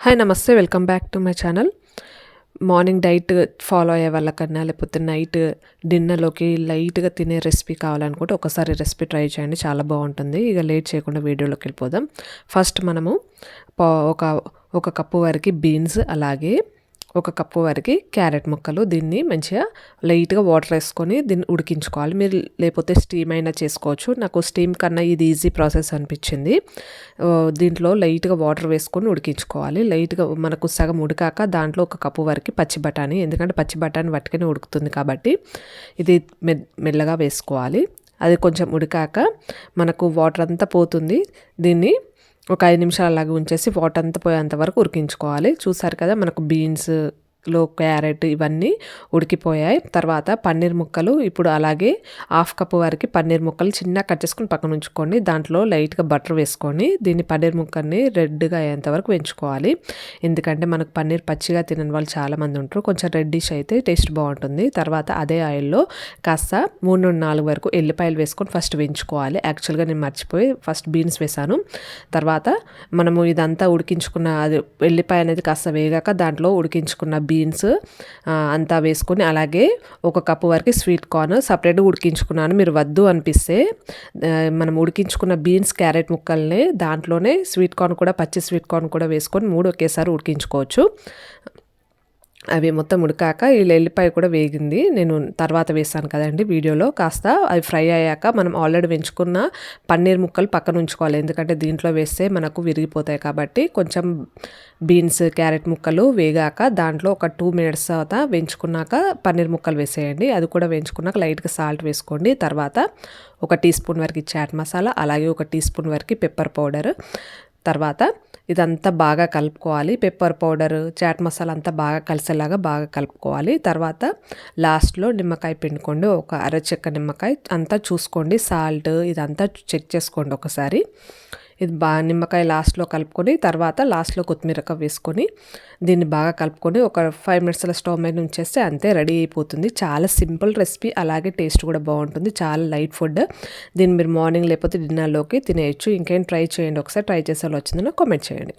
Hi నమస్తే, welcome back to my channel. Morning diet follow అయ్యే వాళ్ళకన్నా లేకపోతే నైట్ డిన్నర్లోకి లైట్గా తినే రెసిపీ కావాలనుకుంటే ఒకసారి రెసిపీ ట్రై చేయండి, చాలా బాగుంటుంది. ఇక లేట్ చేయకుండా వీడియోలోకి వెళ్ళిపోదాం. ఫస్ట్ మనము ఒక ఒక కప్పు వరకు బీన్స్, అలాగే ఒక కప్పు వరకు క్యారెట్ ముక్కలు, దీన్ని మంచిగా లైట్గా వాటర్ వేసుకొని దీన్ని ఉడికించుకోవాలి. మీరు లేకపోతే స్టీమ్ అయినా చేసుకోవచ్చు. నాకు స్టీమ్ కన్నా ఇది ఈజీ ప్రాసెస్ అనిపించింది. దీంట్లో లైట్గా వాటర్ వేసుకొని ఉడికించుకోవాలి. లైట్గా మనకు సగం ఉడికాక దాంట్లో ఒక కప్పు వరకు పచ్చి బఠానీ, ఎందుకంటే పచ్చి బఠానీ వట్టుకొని ఉడుకుతుంది కాబట్టి ఇది మెల్లగా వేసుకోవాలి. అది కొంచెం ఉడికాక మనకు వాటర్ అంతా పోతుంది. దీన్ని ఒక 5 నిమిషాలు అలాగే ఉంచేసి వాటర్ అంతా పోయేంత వరకు ఉడికించుకోవాలి. చూసారు కదా, మనకు బీన్స్లో క్యారెట్ ఇవన్నీ ఉడికిపోయాయి. తర్వాత పన్నీర్ ముక్కలు, ఇప్పుడు అలాగే హాఫ్ కప్పు వరకు పన్నీర్ ముక్కలు చిన్నగా కట్ చేసుకొని పక్కన ఉంచుకోండి. దాంట్లో లైట్గా బటర్ వేసుకొని దీన్ని పన్నీర్ ముక్కల్ని రెడ్గా అయ్యేంత వరకు పెంచుకోవాలి. ఎందుకంటే మనకు పన్నీర్ పచ్చిగా తినని వాళ్ళు చాలామంది ఉంటారు. కొంచెం రెడ్డిష్ అయితే టేస్ట్ బాగుంటుంది. తర్వాత అదే ఆయిల్లో కాస్త 3-4 వరకు ఎల్లిపాయలు వేసుకొని ఫస్ట్ వేయించుకోవాలి. యాక్చువల్గా నేను మర్చిపోయి ఫస్ట్ బీన్స్ వేసాను. తర్వాత మనము ఇదంతా ఉడికించుకున్న అది ఎల్లిపాయ అనేది కాస్త వేగాక దాంట్లో ఉడికించుకున్న బీన్స్ అంతా వేసుకొని, అలాగే ఒక కప్పు వరకు స్వీట్ కార్న్ సపరేట్గా ఉడికించుకున్నాను. మీరు వద్దు అనిపిస్తే మనం ఉడికించుకున్న బీన్స్ క్యారెట్ ముక్కల్ని దాంట్లోనే స్వీట్ కార్న్ కూడా, పచ్చి స్వీట్ కార్న్ కూడా వేసుకొని 3 ఒకేసారి ఉడికించుకోవచ్చు. అవి మొత్తం ఉడికాక ఈ ఎల్లిపాయ కూడా వేగింది, నేను తర్వాత వేసాను కదండి వీడియోలో. కాస్త అవి ఫ్రై అయ్యాక మనం ఆల్రెడీ వేయించుకున్న పన్నీర్ ముక్కలు పక్కన ఉంచుకోవాలి, ఎందుకంటే దీంట్లో వేస్తే మనకు విరిగిపోతాయి కాబట్టి. కొంచెం బీన్స్ క్యారెట్ ముక్కలు వేగాక దాంట్లో ఒక 2 మినిట్స్ తర్వాత వేయించుకున్నాక పన్నీర్ ముక్కలు వేసేయండి. అది కూడా వేయించుకున్నాక లైట్గా సాల్ట్ వేసుకోండి. తర్వాత 1 టీ స్పూన్ వరకు చాట్ మసాలా, అలాగే 1 టీ స్పూన్ వరకు పెప్పర్ పౌడర్. తర్వాత ఇదంతా బాగా కలుపుకోవాలి. పెప్పర్ పౌడర్, చాట్ మసాలా అంతా బాగా కలిసేలాగా బాగా కలుపుకోవాలి. తర్వాత లాస్ట్లో నిమ్మకాయ పిండుకోండి, ఒక అరచెక్క నిమ్మకాయ అంతా చూసుకోండి. సాల్ట్ ఇదంతా చెక్ చేసుకోండి ఒకసారి. ఇది బాగా నిమ్మకాయ లాస్ట్లో కలుపుకొని తర్వాత లాస్ట్లో కొత్తిమీర వేసుకొని దీన్ని బాగా కలుపుకొని ఒక 5 మినిట్స్లో స్టవ్ మీద ఉంచేస్తే అంతే, రెడీ అయిపోతుంది. చాలా సింపుల్ రెసిపీ, అలాగే టేస్ట్ కూడా బాగుంటుంది. చాలా లైట్ ఫుడ్. దీన్ని మీరు మార్నింగ్ లేకపోతే డిన్నర్లోకి తినేయచ్చు. ఇంకేం ట్రై చేయండి, ఒకసారి ట్రై చేసే వాళ్ళు వచ్చిందని కామెంట్ చేయండి.